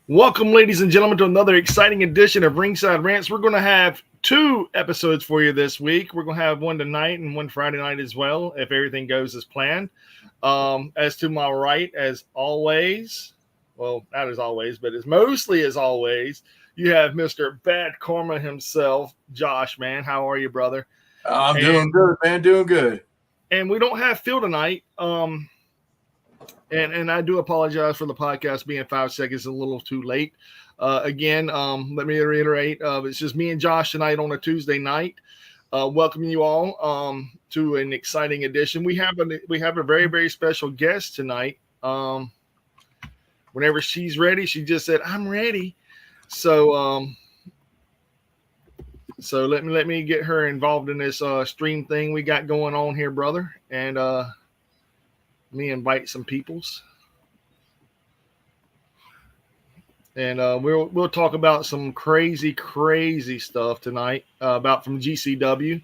Welcome, ladies and gentlemen, to another exciting edition of Ringside Rants. We're going to have two episodes for you this week. We're going to have one tonight and one Friday night as well, if everything goes as planned. As to my right, as always, well, not as always, but as mostly as always, you have Mr. Bad Karma himself, Josh, man. How are you, brother? I'm doing good, man. Doing good. And we don't have Phil tonight. And I do apologize for the podcast being 5 seconds a little too late. Again, let me reiterate, it's just me and Josh tonight on a Tuesday night. Welcome you all to an exciting edition. We have a very, very special guest tonight. Whenever she's ready, she just said, "I'm ready." So let me get her involved in this stream thing we got going on here, brother, and me invite some peoples, and we'll talk about some crazy stuff tonight about from GCW.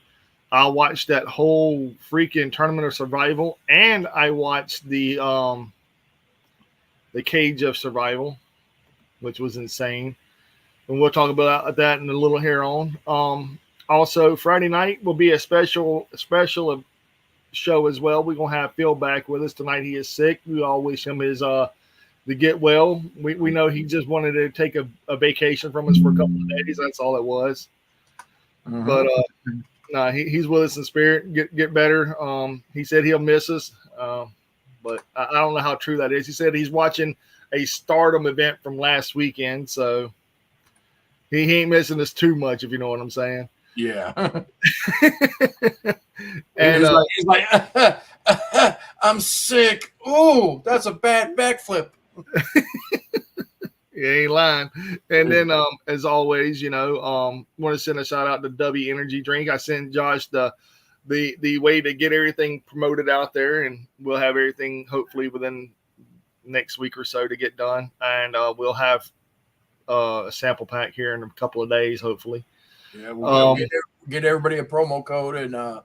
I watched that whole freaking Tournament of Survival, and I watched the Cage of Survival, which was insane, and we'll talk about that in a little here on. Also, Friday night will be a special show as well. We're gonna have Phil back with us tonight. He is sick. We all wish him his to get well. We know he just wanted to take a vacation from us for a couple of days. That's all it was. Mm-hmm. But no, he's with us in spirit. Get better. He said he'll miss us. But I don't know how true that is. He said he's watching a Stardom event from last weekend, so he ain't missing us too much, if you know what I'm saying. Yeah. And he's like I'm sick. Ooh, that's a bad backflip. You ain't lying. And then as always, want to send a shout out to W Energy Drink. I sent Josh the way to get everything promoted out there, and we'll have everything hopefully within next week or so to get done. And we'll have a sample pack here in a couple of days, hopefully. Yeah, we'll get everybody a promo code and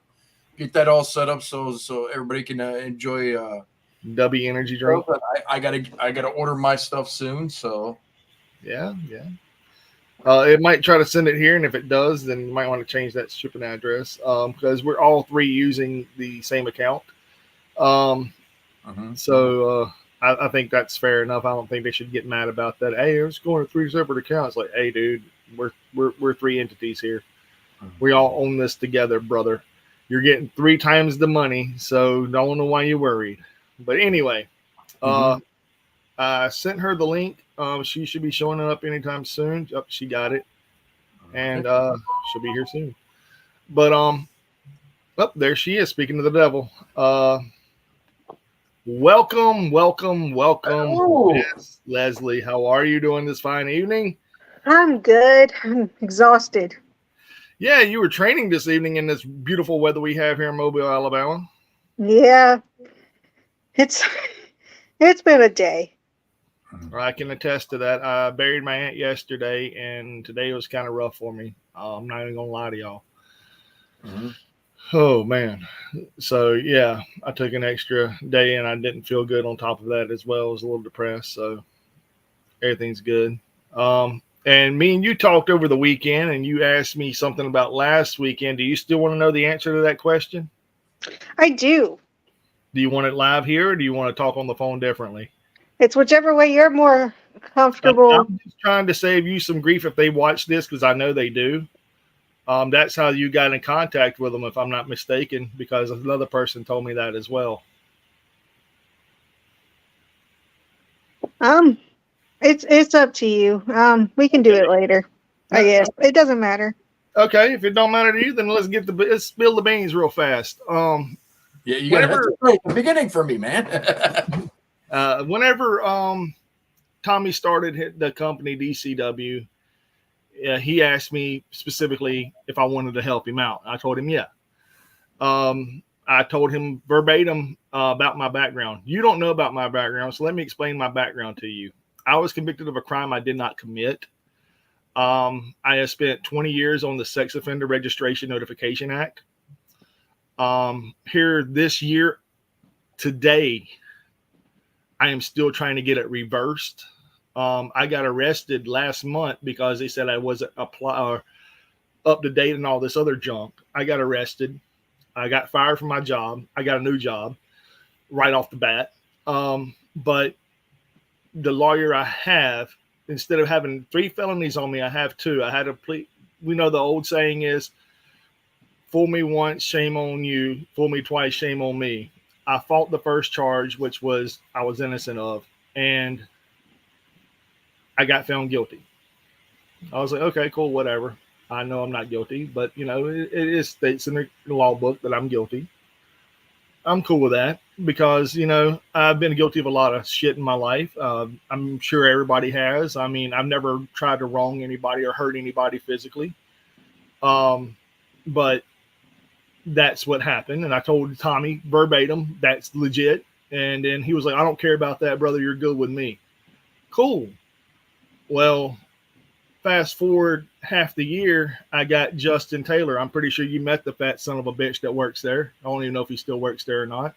get that all set up so everybody can enjoy W Energy Drink. I gotta order my stuff soon. So yeah. It might try to send it here, and if it does, then you might want to change that shipping address because we're all three using the same account. So I think that's fair enough. I don't think they should get mad about that. Hey, it's going to 3 separate accounts. Like, hey, dude, we're 3 entities here. We all own this together, brother. You're getting 3 times the money, so don't know why you're worried. But anyway, I sent her the link. She should be showing up anytime soon. Oh, she got it, and she'll be here soon. But there she is. Speaking to the devil. Welcome, Miss Leslie. How are you doing this fine evening? I'm good. I'm exhausted. Yeah, you were training this evening in this beautiful weather we have here in Mobile, Alabama. Yeah, it's been a day. I can attest to that. I buried my aunt yesterday, and today was kind of rough for me. I'm not even gonna lie to y'all. Oh man. So yeah, I took an extra day, and I didn't feel good on top of that as well. I was a little depressed, so everything's good. And me and you talked over the weekend, and you asked me something about last weekend. Do you still want to know the answer to that question? I do. Do you want it live here, or do you want to talk on the phone differently? It's whichever way you're more comfortable. I'm just trying to save you some grief if they watch this, because I know they do. That's how you got in contact with them, if I'm not mistaken, because another person told me that as well. It's up to you. We can do it later. I guess it doesn't matter. Okay, if it don't matter to you, then let's spill the beans real fast. Yeah, you gotta have to break the beginning for me, man. Whenever Tommy started the company DCW, he asked me specifically if I wanted to help him out. I told him yeah. I told him verbatim about my background. You don't know about my background, so let me explain my background to you. I was convicted of a crime I did not commit. I have spent 20 years on the Sex Offender Registration Notification Act. Here this year, today, I am still trying to get it reversed. I got arrested last month because they said I wasn't up to date and all this other junk. I got arrested. I got fired from my job. I got a new job right off the bat. But the lawyer I have, instead of having 3 felonies on me, I have 2. I had a plea. We know the old saying is, fool me once, shame on you. Fool me twice, shame on me. I fought the first charge, which was I was innocent of, and I got found guilty. I was like, okay, cool, whatever. I know I'm not guilty, but it is states in the law book that I'm guilty. I'm cool with that because I've been guilty of a lot of shit in my life. I'm sure everybody has. I mean, I've never tried to wrong anybody or hurt anybody physically, but that's what happened. And I told Tommy verbatim, that's legit. And then he was like, I don't care about that, brother. You're good with me. Cool. Well, fast forward half the year, I got Justin Taylor. I'm pretty sure you met the fat son of a bitch that works there. I don't even know if he still works there or not.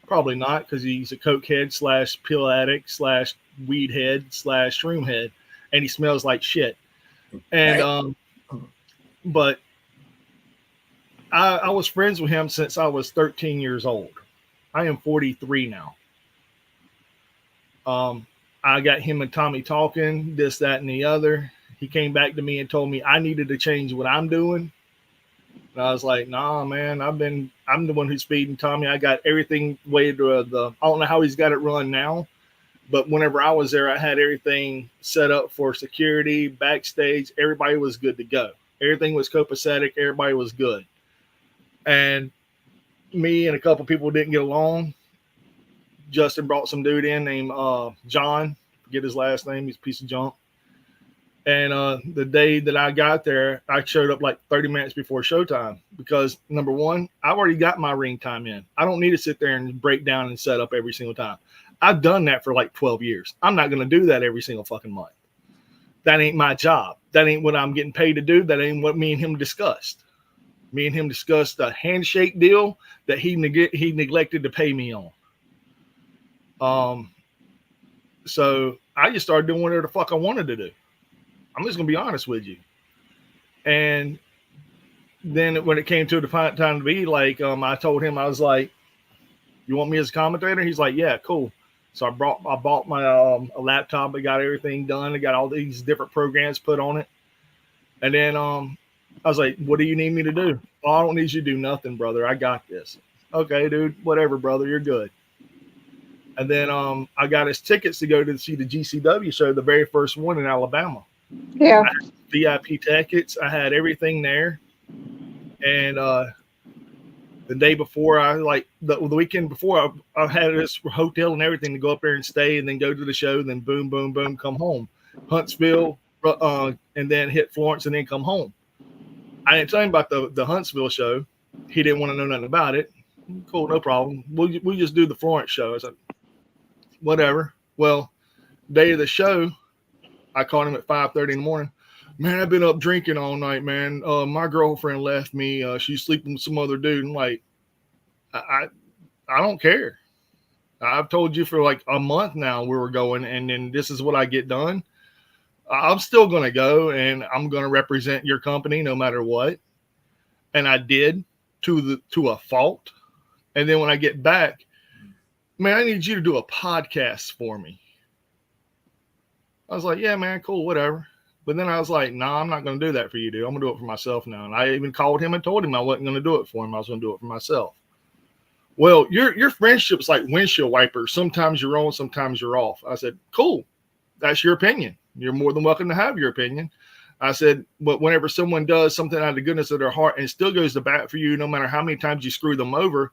Probably not, because he's a coke head / pill addict / weed head / shroom head, and he smells like shit. And but I was friends with him since I was 13 years old. I am 43 now. I got him and Tommy talking, this, that, and the other. He came back to me and told me I needed to change what I'm doing. And I was like, nah, man, I'm the one who's feeding Tommy. I got everything way to I don't know how he's got it run now, but whenever I was there, I had everything set up for security, backstage. Everybody was good to go. Everything was copacetic. Everybody was good. And me and a couple people didn't get along. Justin brought some dude in named John. Forget his last name. He's a piece of junk. And the day that I got there, I showed up like 30 minutes before showtime because, number one, I've already got my ring time in. I don't need to sit there and break down and set up every single time. I've done that for like 12 years. I'm not going to do that every single fucking month. That ain't my job. That ain't what I'm getting paid to do. That ain't what me and him discussed. Me and him discussed a handshake deal that he neglected to pay me on. So I just started doing whatever the fuck I wanted to do. I'm just going to be honest with you. And then when it came to the time to be, like, I told him, I was like, you want me as a commentator? He's like, yeah, cool. So I bought my a laptop. I got everything done. I got all these different programs put on it. And then I was like, what do you need me to do? Oh, I don't need you to do nothing, brother. I got this. Okay, dude, whatever, brother. You're good. And then I got his tickets to go to see the GCW show, the very first one in Alabama. Yeah. I had VIP tickets. I had everything there. And the day before, the weekend before, I had this hotel and everything to go up there and stay and then go to the show. And then boom, boom, boom, come home. Huntsville, and then hit Florence and then come home. I didn't tell him about the Huntsville show. He didn't want to know nothing about it. Cool, no problem. We'll just do the Florence show. I said, whatever. Well, day of the show, I called him at 5:30 in the morning. Man, I've been up drinking all night, man. My girlfriend left me. She's sleeping with some other dude. And like, I don't care. I've told you for like a month now where we're going, and then this is what I get done. I'm still going to go, and I'm going to represent your company no matter what. And I did to a fault. And then when I get back, man, I need you to do a podcast for me. I was like, yeah, man, cool, whatever. But then I was like, nah, I'm not going to do that for you, dude. I'm going to do it for myself now. And I even called him and told him I wasn't going to do it for him. I was going to do it for myself. Well, your friendship's like windshield wipers. Sometimes you're on, sometimes you're off. I said, cool. That's your opinion. You're more than welcome to have your opinion. I said, but whenever someone does something out of the goodness of their heart and still goes to bat for you, no matter how many times you screw them over,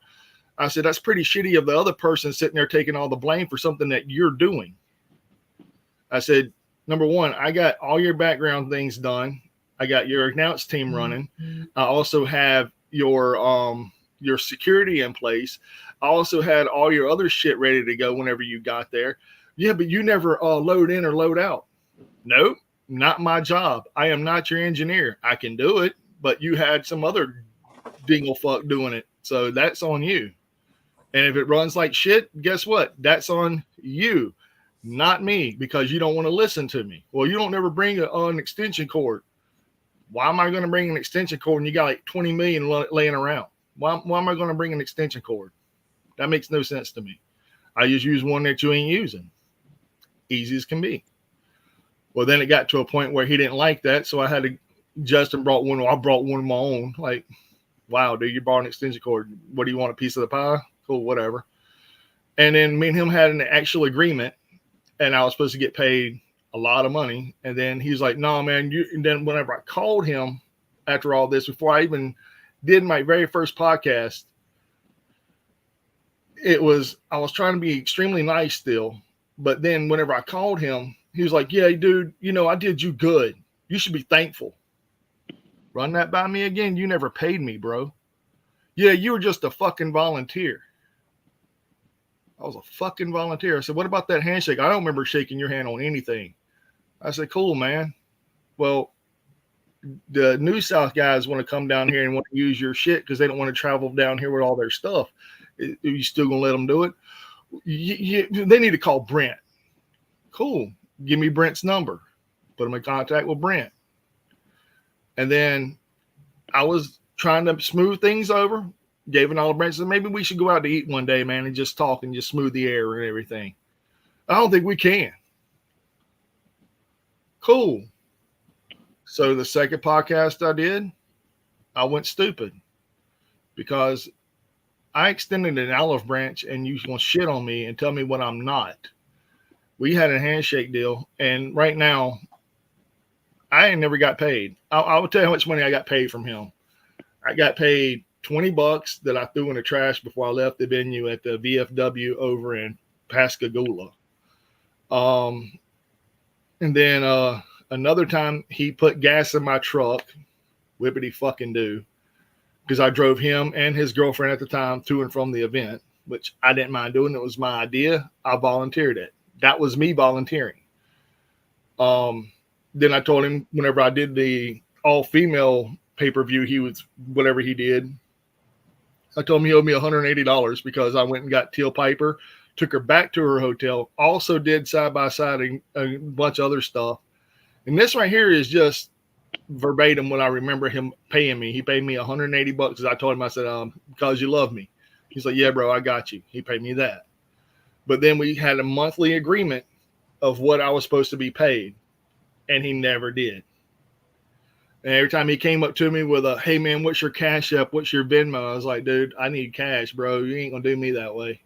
I said, that's pretty shitty of the other person sitting there taking all the blame for something that you're doing. I said, number one, I got all your background things done. I got your announce team running. I also have your security in place. I also had all your other shit ready to go whenever you got there. Yeah, but you never load in or load out. Nope, not my job. I am not your engineer. I can do it, but you had some other dingle fuck doing it. So that's on you. And if it runs like shit, guess what? That's on you. Not me, because you don't want to listen to me. Well, you don't ever bring an extension cord. Why am I going to bring an extension cord and you got like 20 million laying around? Why am I going to bring an extension cord? That makes no sense to me. I just use one that you ain't using. Easy as can be. Well, then it got to a point where he didn't like that, so I had to. Justin brought one. I brought one of my own. Like, wow, dude, you brought an extension cord. What do you want? A piece of the pie? Cool, whatever. And then me and him had an actual agreement, and I was supposed to get paid a lot of money. And then he's like, "No, man." And then whenever I called him after all this, before I even did my very first podcast, I was trying to be extremely nice still. But then whenever I called him, he was like, "Yeah, dude, I did you good. You should be thankful." Run that by me again. You never paid me, bro. Yeah, you were just a fucking volunteer. I was a fucking volunteer. I said, what about that handshake? I don't remember shaking your hand on anything. I said, cool, man. Well, the New South guys want to come down here and want to use your shit because they don't want to travel down here with all their stuff. Are you still going to let them do it? They need to call Brent. Cool. Give me Brent's number. Put them in contact with Brent. And then I was trying to smooth things over. Gave it all to Brent. Said, maybe we should go out to eat one day, man, and just talk and just smooth the air and everything. I don't think we can. Cool. So the second podcast I did, I went stupid because I extended an olive branch and you want to shit on me and tell me what I'm not. We had a handshake deal, and right now, I ain't never got paid. I will tell you how much money I got paid from him. I got paid $20 that I threw in the trash before I left the venue at the VFW over in Pascagoula. And then another time he put gas in my truck, whippity fucking do, because I drove him and his girlfriend at the time to and from the event, which I didn't mind doing. It was my idea. I volunteered it. That was me volunteering. Then I told him whenever I did the all-female pay-per-view, he was whatever he did. I told him he owed me $180 because I went and got Teal Piper, took her back to her hotel, also did side-by-side a bunch of other stuff. And this right here is just verbatim what I remember him paying me. He paid me $180 because I told him, I said, because you love me. He's like, yeah, bro, I got you. He paid me that. But then we had a monthly agreement of what I was supposed to be paid. And he never did. And every time he came up to me with a, hey, man, what's your Cash App? What's your Venmo? I was like, dude, I need cash, bro. You ain't going to do me that way.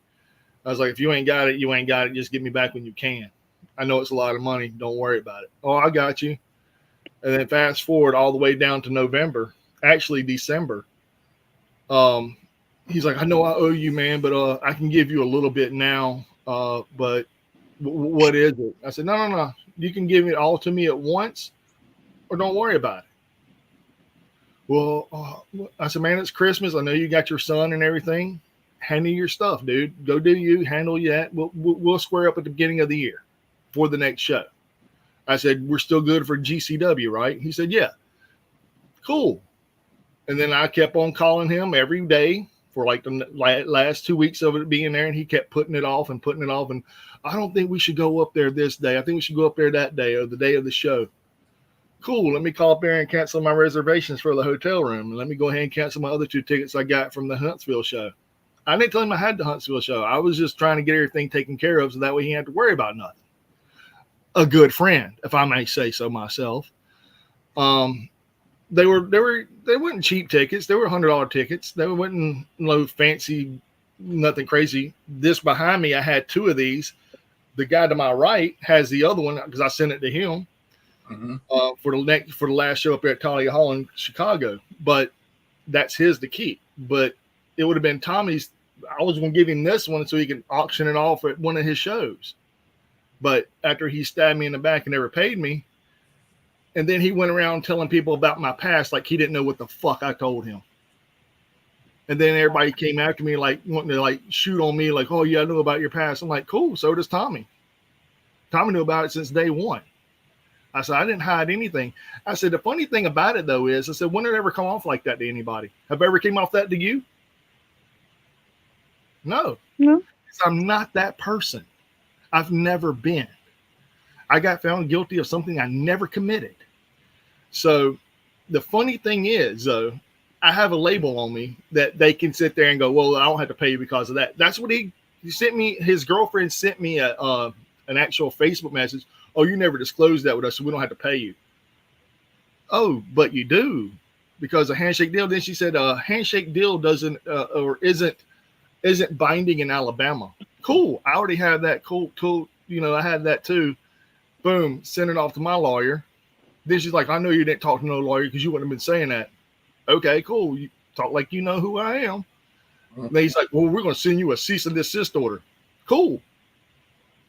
I was like, if you ain't got it, you ain't got it. Just get me back when you can. I know it's a lot of money. Don't worry about it. Oh, I got you. And then fast forward all the way down to November, actually December. He's like, I know I owe you, man, but I can give you a little bit now. But what is it? I said, no. You can give it all to me at once or don't worry about it. Well, I said, man, it's Christmas. I know you got your son and everything. Handle your stuff, dude. Go do you. Handle that. We'll square up at the beginning of the year for the next show. I said, we're still good for GCW, right? He said, yeah. Cool. And then I kept on calling him every day for like the last 2 weeks of it being there, and he kept putting it off. And I don't think we should go up there this day. I think we should go up there that day or the day of the show. Cool. Let me call up there and cancel my reservations for the hotel room. And let me go ahead and cancel my other 2 tickets I got from the Huntsville show. I didn't tell him I had the Huntsville show. I was just trying to get everything taken care of so that way he had to worry about nothing. A good friend, if I may say so myself. They weren't cheap tickets. They were $100 tickets. They weren't no fancy, nothing crazy. This behind me, I had 2 of these. The guy to my right has the other one because I sent it to him for the last show up there at Talia Hall in Chicago. But that's his to keep. But it would have been Tommy's. I was going to give him this one so he could auction it off at one of his shows. But after he stabbed me in the back and never paid me, and then he went around telling people about my past like he didn't know what the fuck I told him. And then everybody came after me like wanting to like shoot on me like, oh, yeah, I know about your past. I'm like, cool, so does Tommy. Tommy knew about it since day one. I said, I didn't hide anything. I said, the funny thing about it, though, is I said, when did it ever come off like that to anybody? Have I ever came off that to you? No. I'm not that person. I've never been. I got found guilty of something I never committed. So the funny thing is, though, I have a label on me that they can sit there and go, well, I don't have to pay you because of that. That's what he sent me. His girlfriend sent me an actual Facebook message. Oh, you never disclosed that with us, so we don't have to pay you. Oh, but you do, because a handshake deal. Then she said a handshake deal doesn't or isn't binding in Alabama. Cool. I already have that. Cool. You know, I had that too. Boom. Send it off to my lawyer. Then she's like, I know you didn't talk to no lawyer because you wouldn't have been saying that. Okay, cool. You talk like you know who I am. And then he's like, well, we're going to send you a cease and desist order. Cool.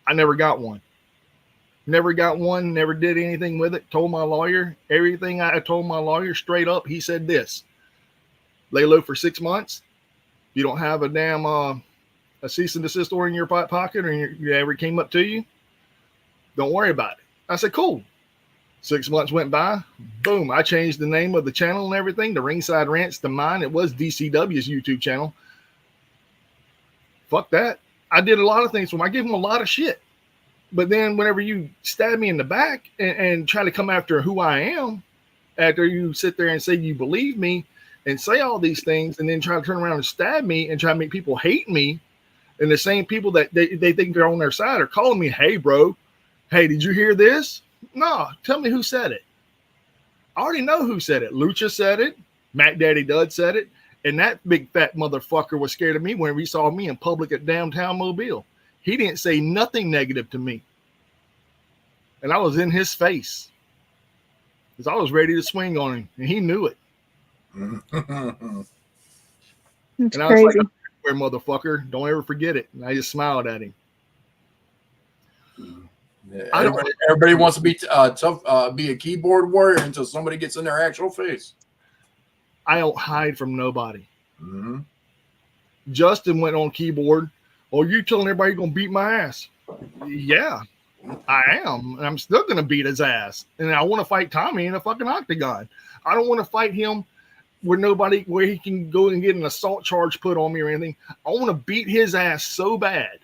I never got one. Never got one. Never did anything with it. Told my lawyer everything I told my lawyer straight up. He said this: lay low for 6 months. You don't have a damn a cease and desist order in your pocket, or you ever came up to you. Don't worry about it. I said, cool. 6 months went by. Boom. I changed the name of the channel and everything. The Ringside Rants to mine. It was DCW's YouTube channel. Fuck that. I did a lot of things for him. I gave him a lot of shit. But then whenever you stab me in the back and try to come after who I am, after you sit there and say you believe me and say all these things, and then try to turn around and stab me and try to make people hate me, and the same people that they think they're on their side are calling me, hey, bro, hey, did you hear this? No, tell me who said it. I already know who said it. Lucha said it. Mac Daddy Dud said it. And that big fat motherfucker was scared of me whenever he saw me in public at downtown Mobile. He didn't say nothing negative to me. And I was in his face. Because I was ready to swing on him. And he knew it. It's and I crazy. was like, motherfucker, don't ever forget it. And I just smiled at him. Yeah, everybody wants to be tough, be a keyboard warrior until somebody gets in their actual face. I don't hide from nobody. Mm-hmm. Justin went on keyboard. Oh, you telling everybody you're going to beat my ass? Yeah, I am. And I'm still going to beat his ass. And I want to fight Tommy in a fucking octagon. I don't want to fight him where he can go and get an assault charge put on me or anything. I want to beat his ass so bad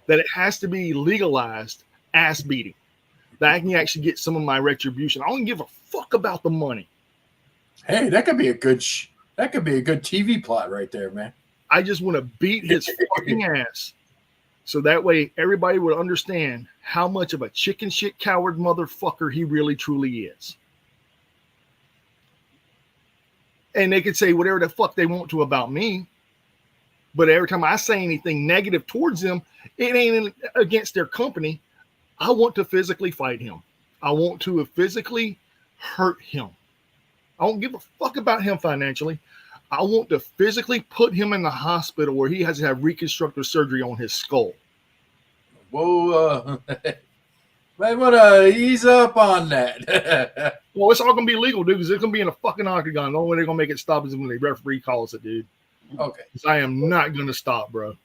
that it has to be legalized ass beating, that I can actually get some of my retribution. I don't give a fuck about the money. Hey, that could be a good TV plot right there, man. I just want to beat his fucking ass, so that way everybody would understand how much of a chicken shit coward motherfucker he really truly is. And they could say whatever the fuck they want to about me, but every time I say anything negative towards them, it ain't against their company. I want to physically fight him. I want to physically hurt him. I don't give a fuck about him financially. I want to physically put him in the hospital where he has to have reconstructive surgery on his skull. Whoa, might want to ease up on that. Well, it's all going to be legal, dude, because it's going to be in a fucking octagon. The only way they're going to make it stop is when the referee calls it, dude. Okay. Because I am not going to stop, bro.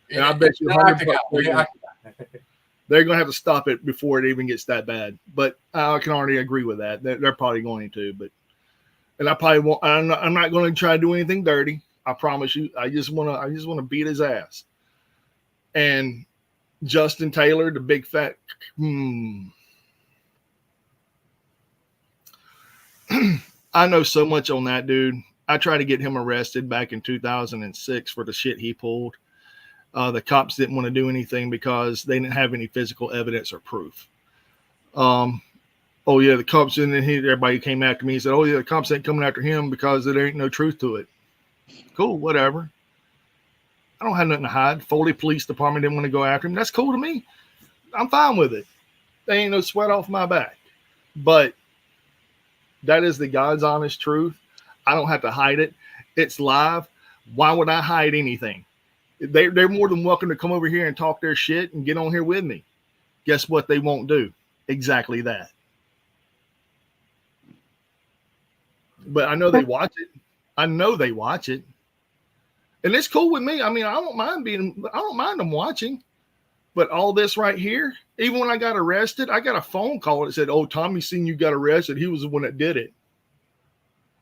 And Yeah, I bet you they're going to have to stop it before it even gets that bad. But I can already agree with that. They're probably going to, but. And I probably won't. I'm not going to try to do anything dirty. I promise you. I just want to beat his ass. And Justin Taylor, the big fat. I know so much on that dude. I tried to get him arrested back in 2006 for the shit he pulled. The cops didn't want to do anything because they didn't have any physical evidence or proof. Oh, yeah, the cops, and then everybody came after me and said, oh, yeah, the cops ain't coming after him because there ain't no truth to it. Cool, whatever. I don't have nothing to hide. Foley Police Department didn't want to go after him. That's cool to me. I'm fine with it. There ain't no sweat off my back. But that is the God's honest truth. I don't have to hide it. It's live. Why would I hide anything? They're more than welcome to come over here and talk their shit and get on here with me. Guess what they won't do? Exactly that. But I know they watch it. I know they watch it. And it's cool with me. I mean, I don't mind them watching. But all this right here, even when I got arrested, I got a phone call that said, oh, Tommy seen you got arrested. He was the one that did it.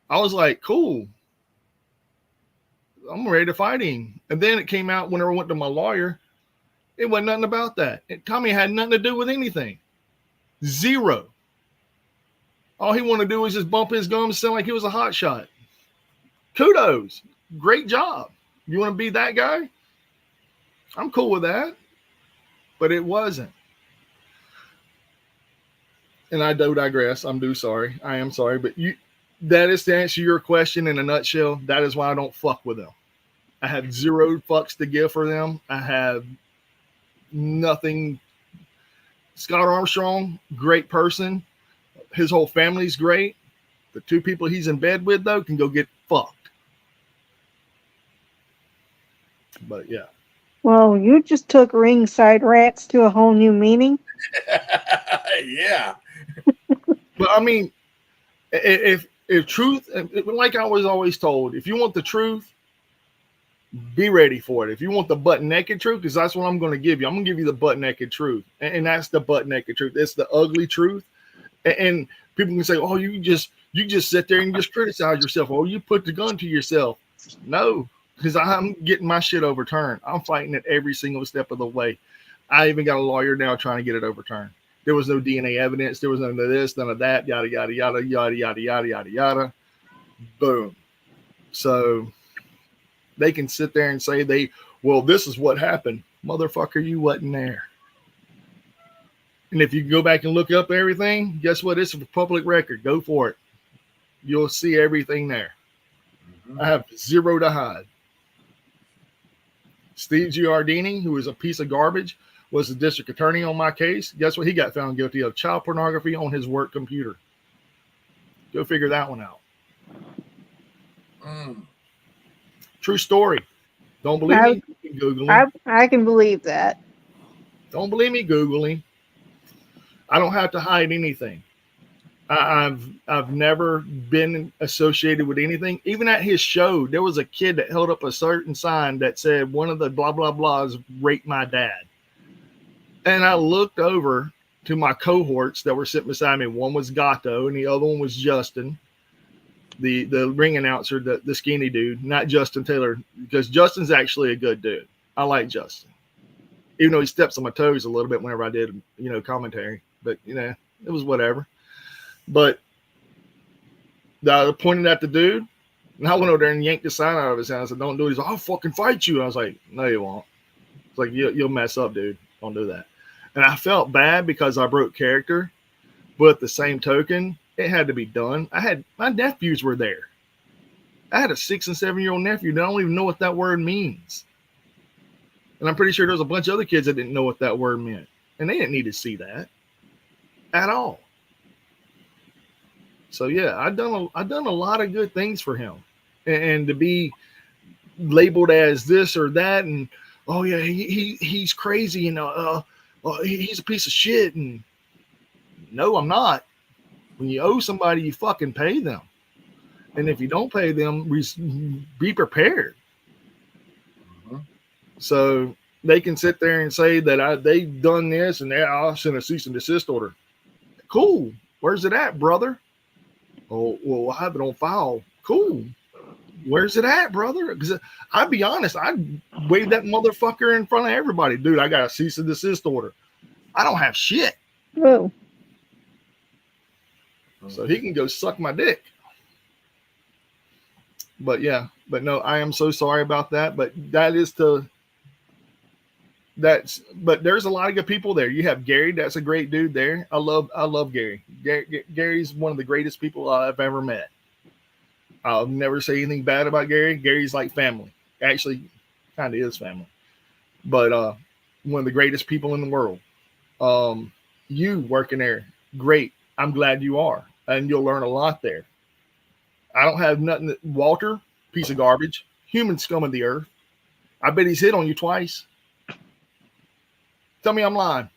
I was like, cool. I'm ready to fight him. And then it came out whenever I went to my lawyer. It wasn't nothing about that. Tommy had nothing to do with anything. Zero. All he wanted to do was just bump his gums and sound like he was a hot shot. Kudos. Great job. You want to be that guy? I'm cool with that. But it wasn't. And I do digress. I'm sorry. I am sorry. But that is to answer your question in a nutshell. That is why I don't fuck with them. I have zero fucks to give for them. I have nothing. Scott Armstrong, great person. His whole family's great. The two people he's in bed with, though, can go get fucked. But yeah. Well, you just took ringside rats to a whole new meaning. Yeah. But I mean, if truth, like I was always told, if you want the truth, be ready for it. If you want the butt naked truth, because that's what I'm going to give you. I'm going to give you the butt naked truth. And that's the butt naked truth. It's the ugly truth. And people can say, oh, you just sit there and just criticize yourself. Oh, you put the gun to yourself. No, because I'm getting my shit overturned. I'm fighting it every single step of the way. I even got a lawyer now trying to get it overturned. There was no DNA evidence. There was none of this, none of that, yada, yada, yada, yada, yada, yada, yada, yada. Boom. So they can sit there and say this is what happened. Motherfucker, you wasn't there. And if you go back and look up everything, guess what? It's a public record. Go for it. You'll see everything there. Mm-hmm. I have zero to hide. Steve Giardini, who is a piece of garbage, was the district attorney on my case. Guess what? He got found guilty of child pornography on his work computer. Go figure that one out. True story. Don't believe me? Google him. I can believe that. Don't believe me? Google him. I don't have to hide anything. I've never been associated with anything. Even at his show, there was a kid that held up a certain sign that said one of the blah, blah, blahs raped my dad. And I looked over to my cohorts that were sitting beside me. One was Gato and the other one was Justin, the ring announcer, the skinny dude, not Justin Taylor, because Justin's actually a good dude. I like Justin, even though he steps on my toes a little bit whenever I did, commentary. But, it was whatever. But I pointed at the dude, and I went over there and yanked the sign out of his hand. I said, don't do it. He's like, I'll fucking fight you. And I was like, no, you won't. It's like, you'll mess up, dude. Don't do that. And I felt bad because I broke character. But at the same token, it had to be done. My nephews were there. I had a 6 and 7-year-old nephew that don't even know what that word means. And I'm pretty sure there's a bunch of other kids that didn't know what that word meant. And they didn't need to see that at all. So yeah, I've done a lot of good things for him, and to be labeled as this or that, and oh yeah, he's crazy, he's a piece of shit, and no, I'm not. When you owe somebody, you fucking pay them, and if you don't pay them, be prepared. Mm-hmm. So they can sit there and say that they've done this, and I'll send a cease and desist order. Cool, where's it at, brother? Oh, well, I have it on file. Cool. Where's it at, brother? Because I'll be honest, I'd wave that motherfucker in front of everybody. Dude, I got a cease and desist order. I don't have shit. Whoa. So he can go suck my dick. But no, I am so sorry about that. But but there's a lot of good people there. You have Gary, that's a great dude there. I love Gary. Gary's one of the greatest people I've ever met. I'll never say anything bad about Gary. Gary's like family. Actually, kind of is family. But one of the greatest people in the world. You working there, great. I'm glad you are. And you'll learn a lot there. I don't have nothing. Walter, piece of garbage. Human scum of the earth. I bet he's hit on you twice. Tell me I'm lying.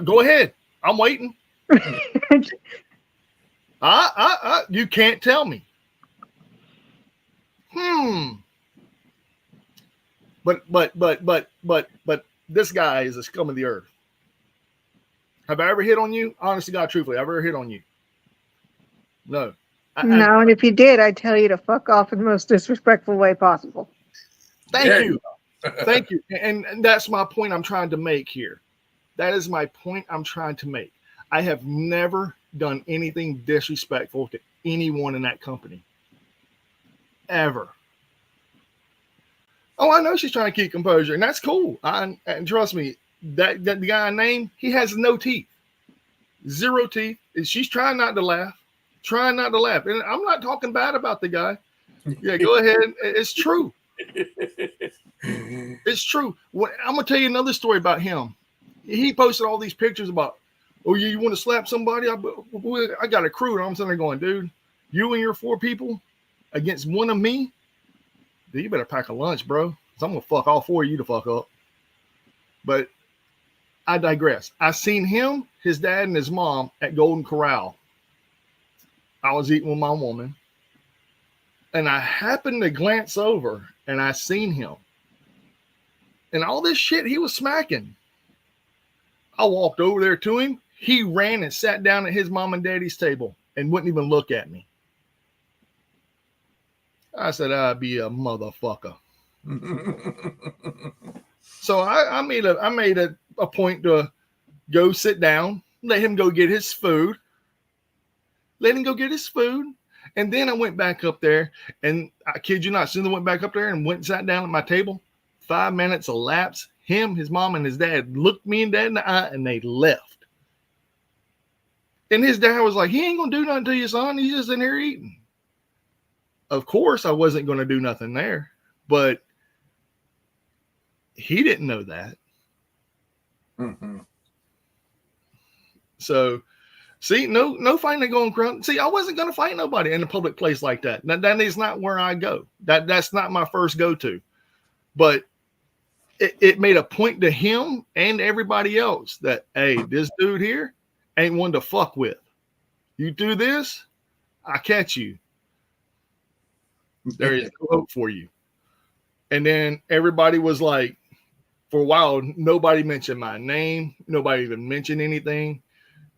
Go ahead. I'm waiting. You can't tell me. But this guy is a scum of the earth. Have I ever hit on you? Honestly, God, truthfully, have I ever hit on you? No. No, and if you did, I'd tell you to fuck off in the most disrespectful way possible. Thank you. Thank you. And that's my point I'm trying to make here. That is my point I'm trying to make. I have never done anything disrespectful to anyone in that company. Ever. Oh, I know she's trying to keep composure, and that's cool. And trust me, that the guy I named, he has no teeth. 0 teeth. And she's trying not to laugh. Trying not to laugh. And I'm not talking bad about the guy. Yeah, go ahead. It's true. It's true. I'm gonna tell you another story about him. He posted all these pictures about, oh, you want to slap somebody? I got a crew, and I'm sitting there going, dude, you and your 4 people against one of me? Dude, you better pack a lunch, bro. Because I'm gonna fuck all 4 of you to fuck up. But I digress. I seen him, his dad, and his mom at Golden Corral. I was eating with my woman, and I happened to glance over, and I seen him. And all this shit he was smacking. I walked over there to him. He ran and sat down at his mom and daddy's table and wouldn't even look at me. I said, I'd be a motherfucker. So I made a point to go sit down, let him go get his food. And then I went back up there, and I kid you not, as soon as I went back up there and went and sat down at my table, 5 minutes elapsed. Him, his mom, and his dad looked me and dad in the eye, and they left. And his dad was like, he ain't going to do nothing to you, son. He's just in there eating. Of course, I wasn't going to do nothing there, but he didn't know that. Mm-hmm. So, see, no fighting going around. See, I wasn't going to fight nobody in a public place like that. That is not where I go. That's not my first go-to. But it made a point to him and everybody else that, hey, this dude here ain't one to fuck with. You do this, I catch you. There is no hope for you. And then everybody was like, for a while, nobody mentioned my name. Nobody even mentioned anything.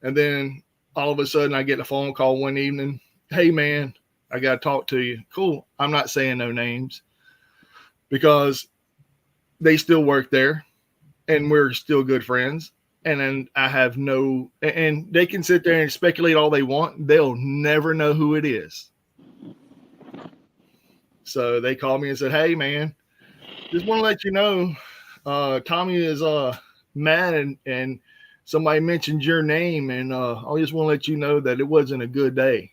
And then all of a sudden I get a phone call one evening. Hey, man, I got to talk to you. Cool. I'm not saying no names because they still work there and we're still good friends. And then I have and they can sit there and speculate all they want. They'll never know who it is. So they called me and said, hey, man, just want to let you know, Tommy is mad and somebody mentioned your name. And I just want to let you know that it wasn't a good day.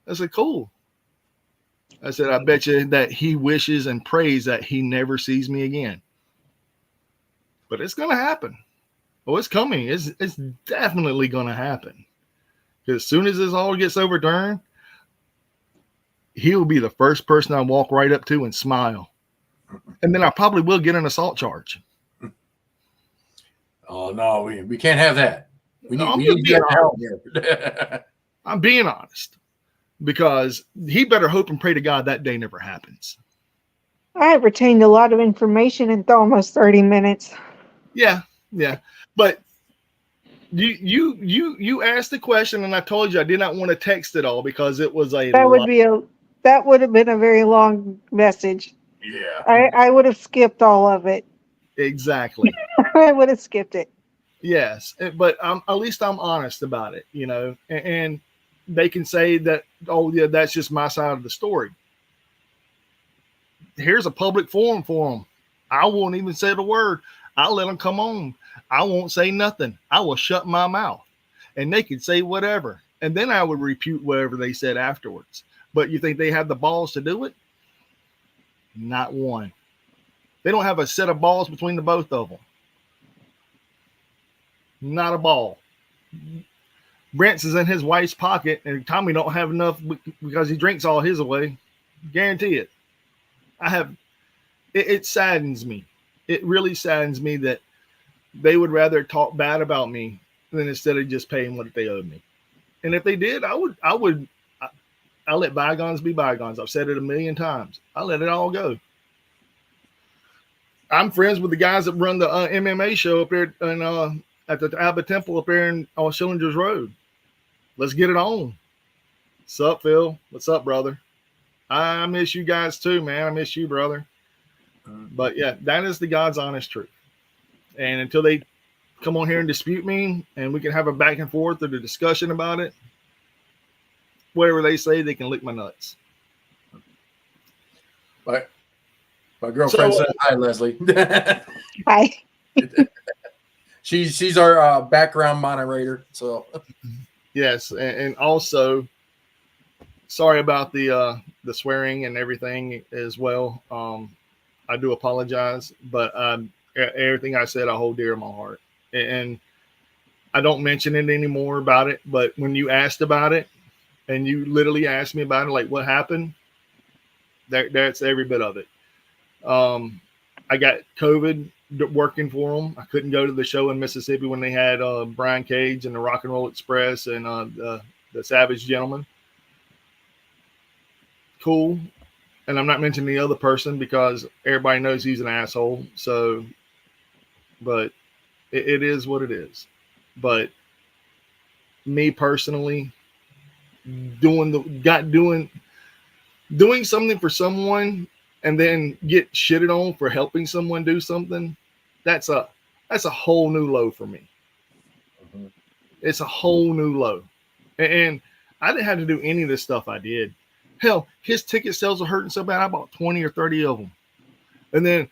I said, cool. I said, I bet you that he wishes and prays that he never sees me again. But it's going to happen. Oh, it's coming. It's definitely going to happen. Because as soon as this all gets overturned, he'll be the first person I walk right up to and smile. And then I probably will get an assault charge. Oh, no, we can't have that. We need to get help here. I'm being honest. Because he better hope and pray to God that day never happens. I have retained a lot of information in almost 30 minutes. Yeah. But you asked the question, and I told you I did not want to text it all because it was that would have been a very long message. Yeah. I would have skipped all of it. Exactly. I would have skipped it. Yes, but at least I'm honest about it, and they can say that, oh yeah, that's just my side of the story. Here's a public forum for them. I won't even say the word. I'll let them come on. I won't say nothing. I will shut my mouth, and they can say whatever, and then I would repute whatever they said afterwards. But you think they have the balls to do it? Not one. They don't have a set of balls between the both of them. Not a ball. Brent's is in his wife's pocket, and Tommy don't have enough because he drinks all his away. Guarantee it. It saddens me. It really saddens me that they would rather talk bad about me than instead of just paying what they owed me. And if they did, I let bygones be bygones. I've said it a million times. I let it all go. I'm friends with the guys that run the MMA show up there at the Abba Temple up there on Schillinger's Road. Let's get it on. What's up, Phil? What's up, brother? I miss you guys too, man. I miss you, brother. But yeah, that is the God's honest truth. And until they come on here and dispute me, and we can have a back and forth or a discussion about it, whatever they say, they can lick my nuts. My girlfriend said hi, Leslie. Hi. She's our background moderator. So yes, and also sorry about the swearing and everything as well. I do apologize, but everything I said I hold dear in my heart, and I don't mention it anymore about it. But when you asked about it, and you literally asked me about it, like what happened, that's every bit of it. I got COVID working for them. I couldn't go to the show in Mississippi when they had Brian Cage and the Rock and Roll Express and the Savage Gentleman. Cool. And I'm not mentioning the other person because everybody knows he's an asshole. So, but it is what it is. But me personally, doing something for someone and then get shitted on for helping someone do something, that's a whole new low for me. Mhm. It's a whole new low. And I didn't have to do any of this stuff I did. Hell, his ticket sales are hurting so bad I bought 20 or 30 of them. And then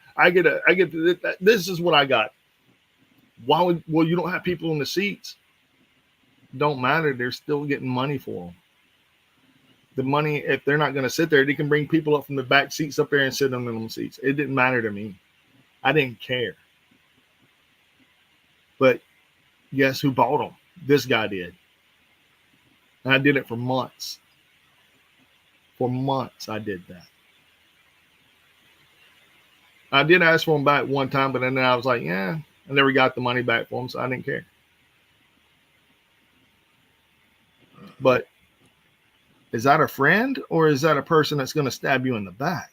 this is what I got. Well, you don't have people in the seats. Don't matter. They're still getting money for them. The money, if they're not going to sit there, they can bring people up from the back seats up there and sit them in them seats. It didn't matter to me. I didn't care. But guess who bought them? This guy did. And I did it for months. For months, I did that. I did ask for them back one time, but then I was like, yeah, I never got the money back for them, so I didn't care. But is that a friend or is that a person that's going to stab you in the back?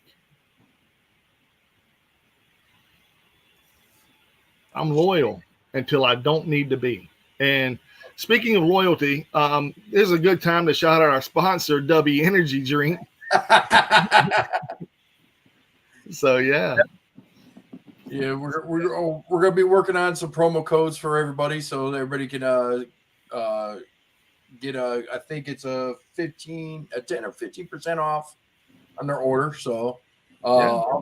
I'm loyal until I don't need to be. And speaking of loyalty, this is a good time to shout out our sponsor, W Energy Drink. So yeah. Yeah, we're gonna be working on some promo codes for everybody, so everybody can get I think it's a 10 or 15% off on their order. So I'm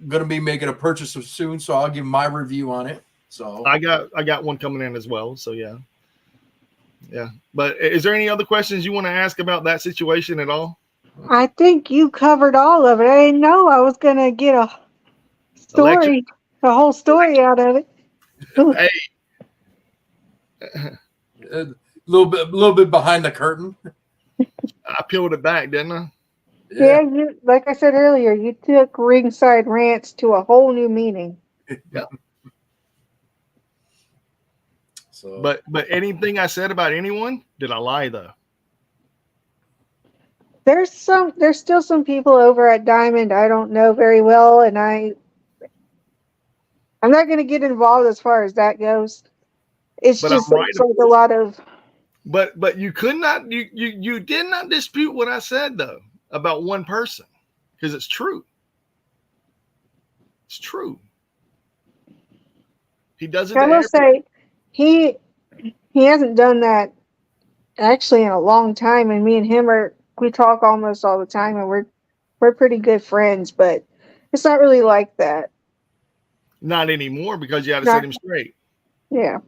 gonna be making a purchase soon, so I'll give my review on it. So I got one coming in as well. So yeah. But is there any other questions you want to ask about that situation at all? I think you covered all of it. I didn't know I was going to get a whole story out of it. Hey. a little bit behind the curtain. I peeled it back, didn't I? Yeah, like I said earlier, you took ringside rants to a whole new meaning. Yeah. So, but anything I said about anyone, did I lie though? There's still some people over at Diamond I don't know very well, and I'm not going to get involved as far as that goes. It's But just I'm right. it's like a lot of. But you could not you did not dispute what I said though about one person because it's true. It's true. He does it. I will say he hasn't done that actually in a long time, and me and him we talk almost all the time, and we're pretty good friends, but it's not really like that. Not anymore because you had to set him straight. Yeah.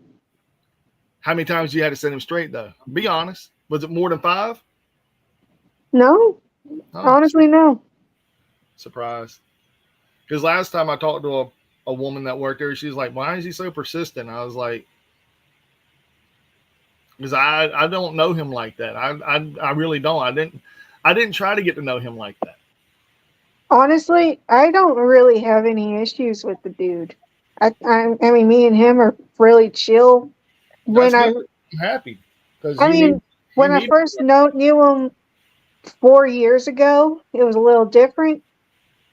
How many times you had to set him straight though? Be honest. Was it more than 5? No. Honestly, no. Surprised. Because last time I talked to a woman that worked there, she was like, "Why is he so persistent?" I was like, "Because I don't know him like that. I really don't. I didn't try to get to know him like that." Honestly, I don't really have any issues with the dude. I mean, me and him are really chill. I'm happy because when I first knew him 4 years ago, it was a little different.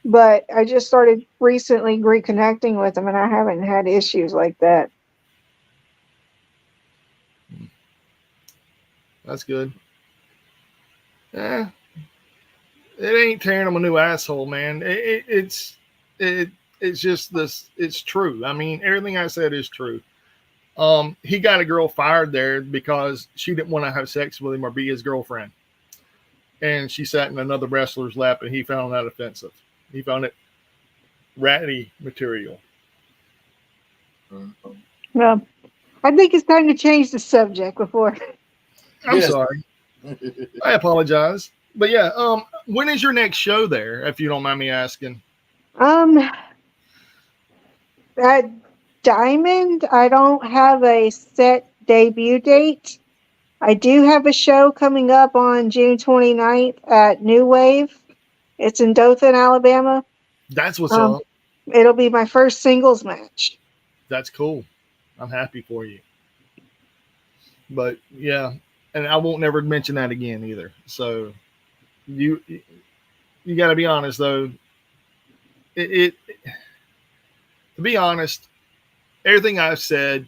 But I just started recently reconnecting with him, and I haven't had issues like that. That's good. Yeah, it ain't tearing him a new asshole, man. It's it's just this. It's true. I mean, everything I said is true. He got a girl fired there because she didn't want to have sex with him or be his girlfriend, and she sat in another wrestler's lap, and he found that offensive. He found it ratty material. Well, I think it's time to change the subject before. I'm Yes. sorry. I apologize. But yeah, when is your next show there, if you don't mind me asking? At Diamond, I don't have a set debut date. I do have a show coming up on June 29th at New Wave. It's in Dothan, Alabama. That's what's Um, up. It'll be my first singles match. That's cool. I'm happy for you. But yeah, and I won't never mention that again either. So you got to be honest though. It to be honest, everything I've said,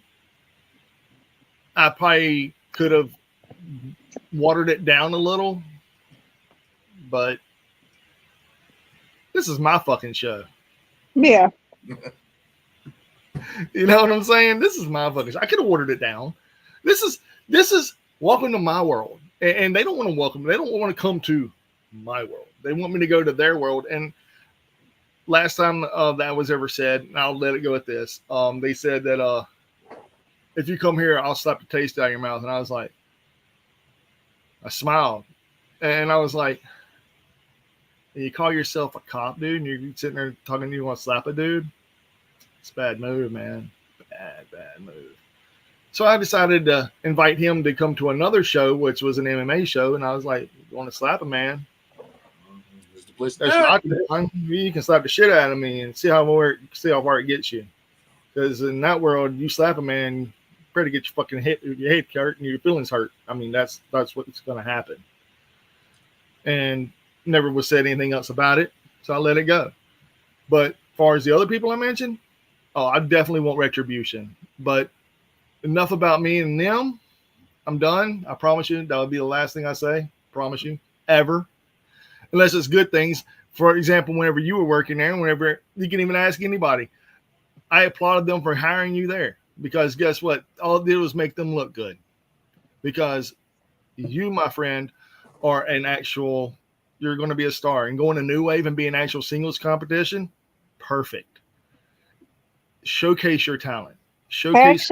I probably could have watered it down a little, but this is my fucking show. Yeah. You know what I'm saying? This is my fucking show. I could have watered it down. This is welcome to my world, and they don't want to welcome. They don't want to come to my world. They want me to go to their world. And last time that was ever said, and I'll let it go at this. They said that if you come here, I'll slap the taste out of your mouth. And I was like, I smiled, and I was like, you call yourself a cop, dude, and you're sitting there talking to you want to slap a dude? It's a bad move, man. Bad move. So I decided to invite him to come to another show, which was an MMA show, and I was like, you want to slap a man? There's the place. There's not one. You can slap the shit out of me and see how far it gets you. Because in that world, you slap a man, you better get your fucking head hurt and your feelings hurt. I mean, that's what's going to happen. And never was said anything else about it, so I let it go. But as far as the other people I mentioned, I definitely want retribution. But enough about me and them. I'm done. I promise you that would be the last thing I say. Promise you, ever. Unless it's good things. For example, whenever you were working there, whenever you can even ask anybody, I applauded them for hiring you there because guess what? All it did was make them look good. Because you, my friend, are an actual. You're going to be a star and going to New Wave and be an actual singles competition. Perfect. Showcase your talent. Showcase.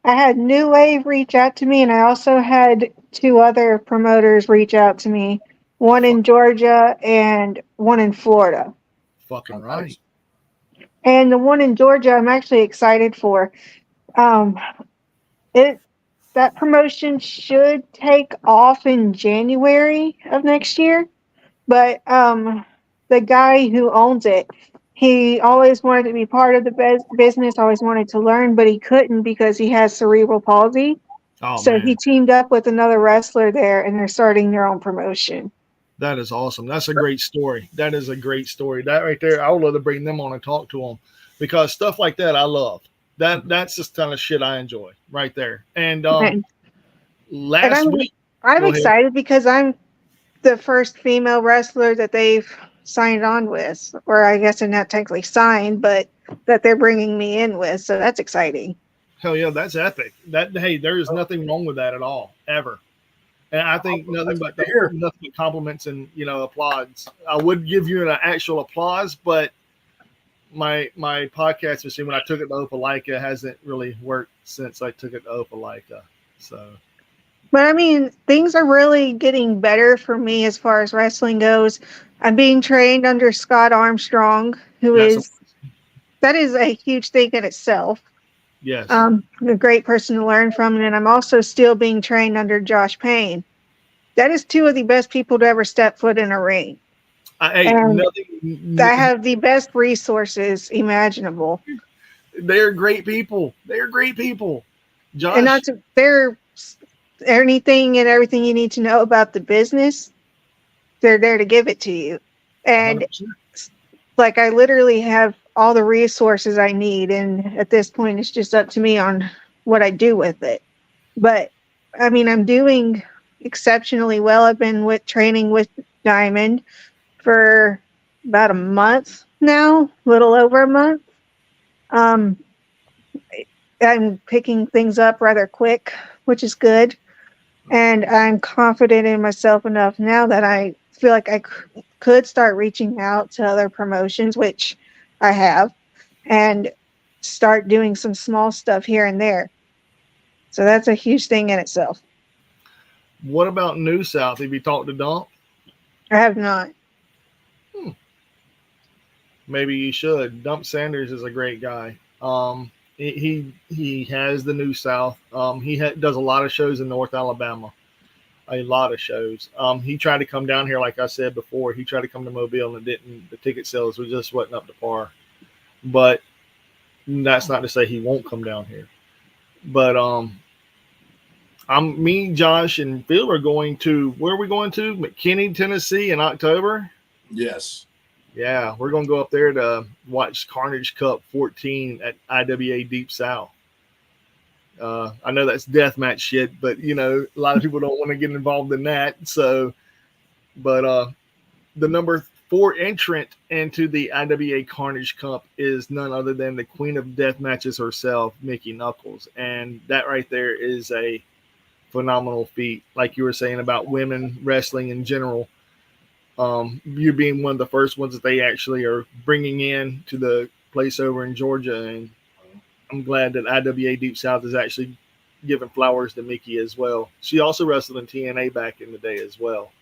I had New Wave reach out to me, and I also had two other promoters reach out to me, one in Georgia and one in Florida. Fucking right. And the one in Georgia, I'm actually excited for. That promotion should take off in January of next year, but the guy who owns it, he always wanted to be part of the business, always wanted to learn, but he couldn't because he has cerebral palsy. So man. He teamed up with another wrestler there, and they're starting their own promotion. That is awesome. That's a great story. That is a great story. That right there, I would love to bring them on and talk to them because stuff like that I love. That's just kind of shit I enjoy right there. And last week, I'm excited because I'm the first female wrestler that they've signed on with, or I guess they're not technically signed, but that they're bringing me in with. So that's exciting. Hell yeah, that's epic. Hey, there is nothing wrong with that at all, ever. And I think nothing but compliments and applause. I would give you an actual applause, but my podcast machine when I took it to Opelika hasn't really worked since I took it to Opelika. So. But I mean, things are really getting better for me as far as wrestling goes. I'm being trained under Scott Armstrong, that is a huge thing in itself. Yes. A great person to learn from. And I'm also still being trained under Josh Payne. That is two of the best people to ever step foot in a ring. I have the best resources imaginable. They're great people. Josh. And they're anything and everything you need to know about the business, they're there to give it to you. And 100%. Like I literally have all the resources I need, and at this point it's just up to me on what I do with it. But I mean, I'm doing exceptionally well. I've been training with Diamond for about a month now, a little over a month. Um, I'm picking things up rather quick, which is good. And I'm confident in myself enough now that I feel like I could start reaching out to other promotions, which I have, and start doing some small stuff here and there. So that's a huge thing in itself. What about New South? Have you talked to Dump? I have not. Maybe you should. Dump Sanders is a great guy. He has the New South. Does a lot of shows in North Alabama. A lot of shows. He tried to come down here, like I said before. He tried to come to Mobile and didn't. The ticket sales was just wasn't up to par. But that's not to say he won't come down here. But me, Josh, and Phil are going to, where are we going to? McKinney, Tennessee in October. Yes. Yeah, we're going to go up there to watch Carnage Cup 14 at IWA Deep South. I know that's deathmatch shit, but you know, a lot of people don't want to get involved in that. So, but the number 4 entrant into the IWA Carnage Cup is none other than the Queen of Death Matches herself, Mickey Knuckles, and that right there is a phenomenal feat. Like you were saying about women wrestling in general, you being one of the first ones that they actually are bringing in to the place over in Georgia, and I'm glad that IWA Deep South is actually giving flowers to Mickey as well. She also wrestled in TNA back in the day as well.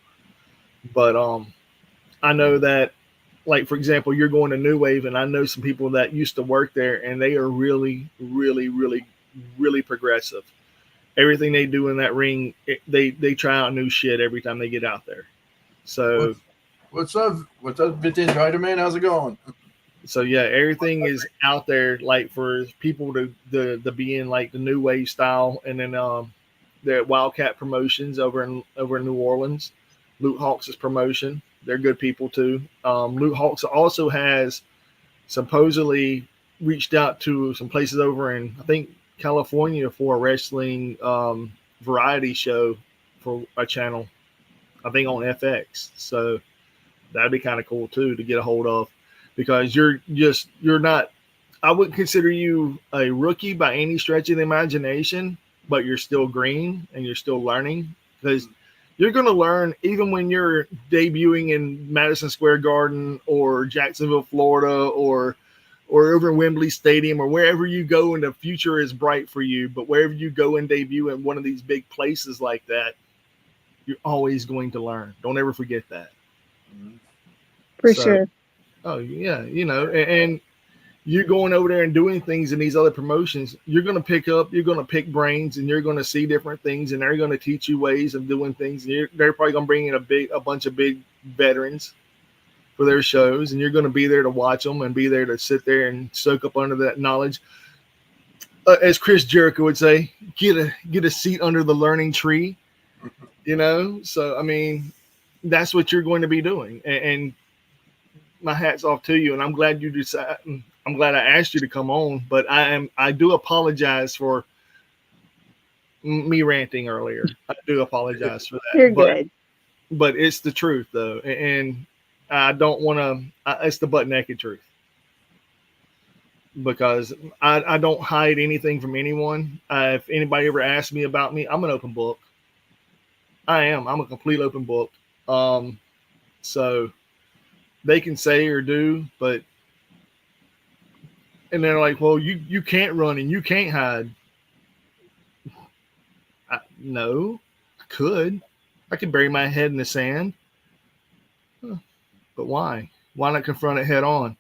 But I know that, like, for example, you're going to New Wave, and I know some people that used to work there, and they are really, really, really, really progressive. Everything they do in that ring, they try out new shit every time they get out there. So what's up? What's up, Vintage Vitamin? How's it going? So yeah, everything is out there, like for people to be in like the New Wave style, and then the Wildcat Promotions over in New Orleans, Luke Hawks' promotion. They're good people too. Luke Hawks also has supposedly reached out to some places over in, I think, California for a wrestling variety show for a channel, I think on FX. So that'd be kind of cool too to get a hold of, because you're not, I wouldn't consider you a rookie by any stretch of the imagination, but you're still green and you're still learning, because you're going to learn even when you're debuting in Madison Square Garden or Jacksonville, Florida, or over in Wembley Stadium, or wherever you go, and the future is bright for you. But wherever you go and debut in one of these big places like that, you're always going to learn. Don't ever forget that. For sure. Oh yeah, you know, and you're going over there and doing things in these other promotions. You're going to pick brains, and you're going to see different things, and they're going to teach you ways of doing things. And they're probably going to bring in a bunch of big veterans for their shows, and you're going to be there to watch them and be there to sit there and soak up under that knowledge. As Chris Jericho would say, get a seat under the learning tree, you know? So, I mean, that's what you're going to be doing. And my hat's off to you. And I'm glad you decided, I'm glad I asked you to come on, but I do apologize for me ranting earlier. I do apologize for that. You're good. But it's the truth though. And I don't want to, it's the butt naked truth, because I don't hide anything from anyone. If anybody ever asks me about me, I'm an open book. I'm a complete open book. So they can say or do, but, and they're like, well, you can't run and you can't hide. No, I could bury my head in the sand. But why? Why not confront it head on?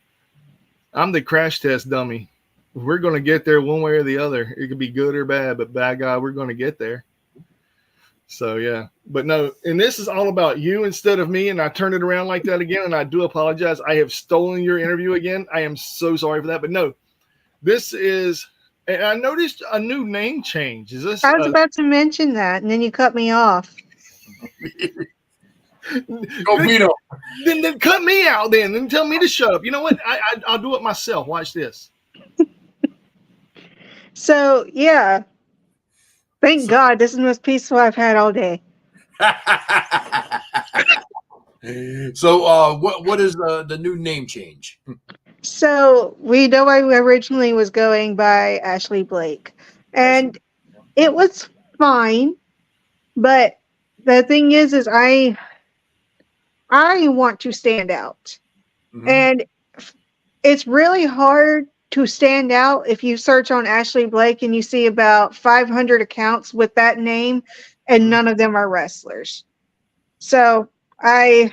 I'm the crash test dummy. We're going to get there one way or the other. It could be good or bad, but by God, we're going to get there. So, yeah. But no, and this is all about you instead of me, and I turned it around like that again, and I do apologize. I have stolen your interview again. I am so sorry for that. But no, this is, and I noticed a new name change. Is this? I was about to mention that, and then you cut me off. Go Vito. Then cut me out then tell me to shut up. You know what? I'll do it myself. Watch this. So, yeah. Thank God. This is the most peaceful I've had all day. So, what is the new name change? So we know I originally was going by Ashley Blake, and it was fine. But the thing is I want to stand out, Mhm. and it's really hard to stand out if you search on Ashley Blake and you see about 500 accounts with that name, and none of them are wrestlers. So I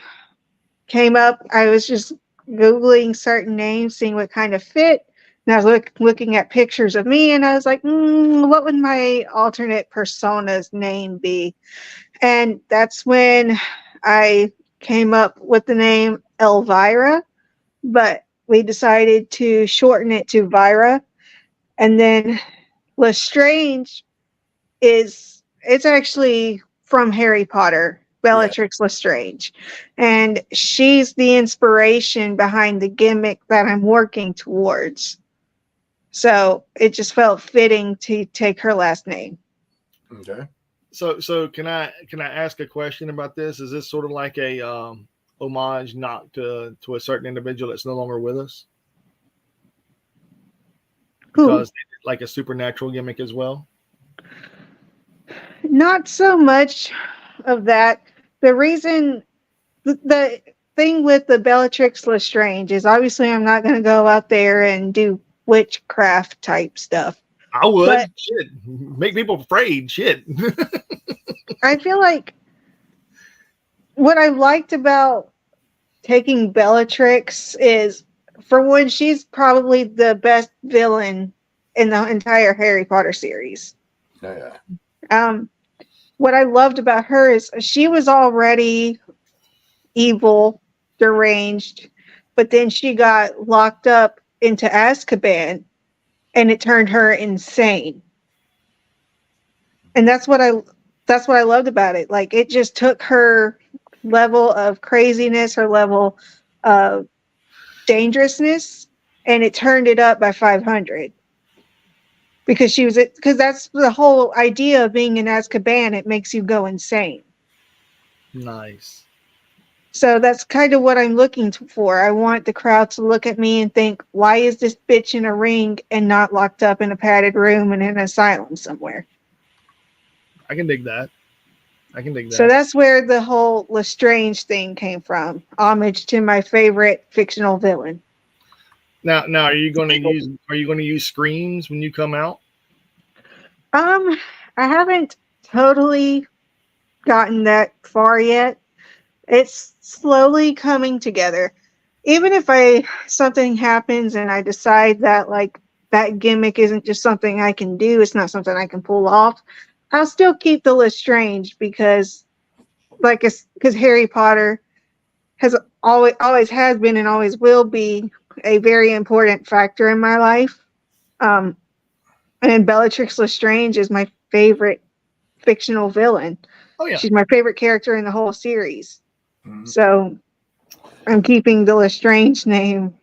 came up. I was just Googling certain names, seeing what kind of fit. And I was looking at pictures of me, and I was like, what would my alternate persona's name be? And that's when I came up with the name Elvira, but we decided to shorten it to Vira. And then Lestrange it's actually from Harry Potter, Yeah. Bellatrix Lestrange. And she's the inspiration behind the gimmick that I'm working towards. So it just felt fitting to take her last name. Okay. So can I ask a question about this? Is this sort of like a homage, not to a certain individual that's no longer with us, Who? because they did like a supernatural gimmick as well? Not so much of that. The reason, the thing with the Bellatrix Lestrange is obviously I'm not going to go out there and do witchcraft type stuff. I would. But Shit, make people afraid. Shit. I feel like what I liked about taking Bellatrix is, for one, she's probably the best villain in the entire Harry Potter series. Yeah. What I loved about her is she was already evil, deranged, but then she got locked up into Azkaban, and it turned her insane. And that's what I loved about it. Like, it just took her level of craziness, her level of dangerousness, and it turned it up by 500. Because that's the whole idea of being in Azkaban. It makes you go insane. Nice. So that's kind of what I'm looking for. I want the crowd to look at me and think, why is this bitch in a ring and not locked up in a padded room in an asylum somewhere? I can dig that. So that's where the whole Lestrange thing came from. Homage to my favorite fictional villain. Now, are you going to use screams when you come out? I haven't totally gotten that far yet. It's slowly coming together. Even if something happens and I decide that like that gimmick isn't just something I can do, it's not something I can pull off, I'll still keep the Lestrange because Harry Potter has always has been and always will be a very important factor in my life. And Bellatrix Lestrange is my favorite fictional villain. Oh yeah. She's my favorite character in the whole series. Mhm. So I'm keeping the Lestrange name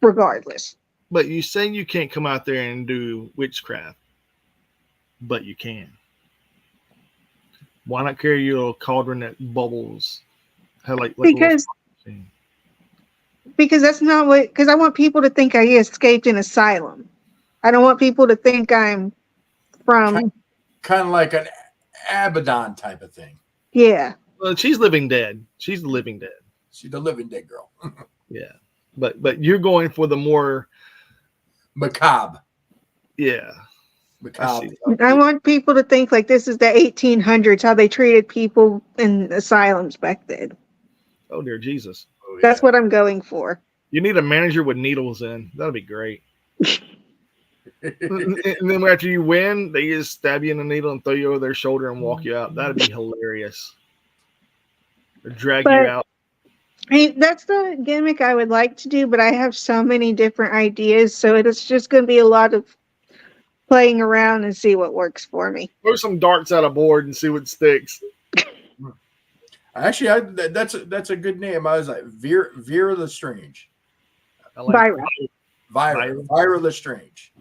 regardless. But you say you can't come out there and do witchcraft, but you can. Why not carry your cauldron that bubbles? Because that's not because I want people to think I escaped an asylum. I don't want people to think I'm from kind of like an Abaddon type of thing. Yeah. Well, she's living dead. She's the living dead. She's the living dead girl. Yeah, but you're going for the more macabre. Yeah. Macabre. I want people to think like this is the 1800s, how they treated people in asylums back then. Oh dear Jesus. Oh, yeah. That's what I'm going for. You need a manager with needles in. That'll be great. And then after you win, they just stab you in the needle and throw you over their shoulder and walk you out. That'd be hilarious. Or drag you out. That's the gimmick I would like to do, but I have so many different ideas, so it's just going to be a lot of playing around and see what works for me. Throw some darts at a board and see what sticks. Actually, that's a good name. I was like Vera Lestrange. I like Vira Lestrange.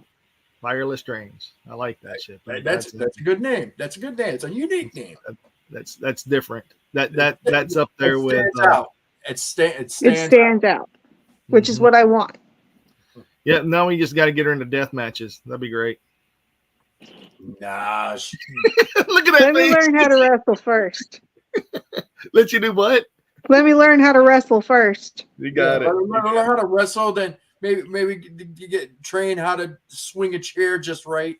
Vira Lestrange. I like that shit. That's a good name. That's a good name. It's a unique name. That's different. That's up there It with stands out. It It stands stands out, which is Mhm. what I want. Yeah. Now we just got to get her into death matches. That'd be great. Gosh. Look at that Let me face. learn how to wrestle first. Let you do what? Let me learn how to wrestle first. You Yeah, got it. learn how to wrestle, then maybe you get trained how to swing a chair just right.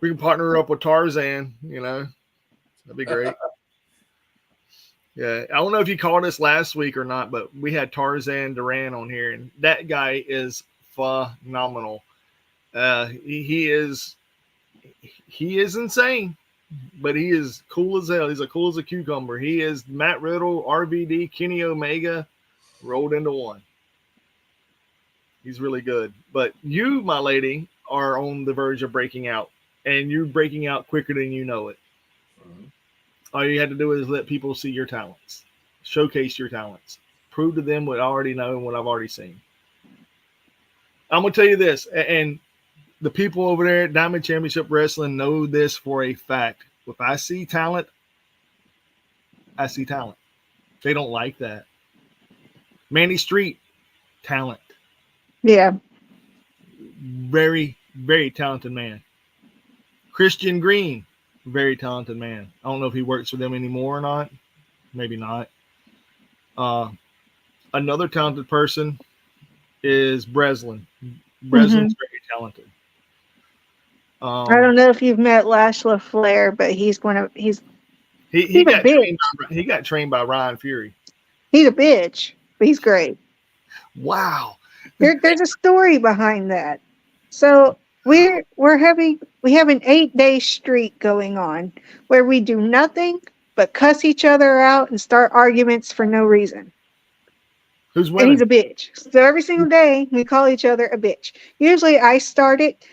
We can partner her up with Tarzan. That'd be great. Yeah, I don't know if you called us last week or not, but we had Tarzan Duran on here, and that guy is phenomenal. He is insane, but he is cool as hell. He's as cool as a cucumber. He is Matt Riddle, RVD, Kenny Omega rolled into one. He's really good. But you, my lady, are on the verge of breaking out, and you're breaking out quicker than you know it. All you had to do is let people see your talents, showcase your talents, prove to them what I already know and what I've already seen. I'm gonna tell you this, and the people over there at Diamond Championship Wrestling know this for a fact. If I see talent, I see talent. They don't like that. Manny Street, talent. Yeah. Very, very talented man. Christian Green, very talented man. I don't know if he works for them anymore or not. Maybe not. Another talented person is Breslin. Breslin's very talented. I don't know if you've met Lash LaFleur, but he's he a got bitch. he got trained by Ryan Fury. He's a bitch, but he's great. Wow. There's a story behind that. So we have an 8-day streak going on where we do nothing but cuss each other out and start arguments for no reason. Who's And winning? he's a bitch. So every single day we call each other a bitch. Usually I start it,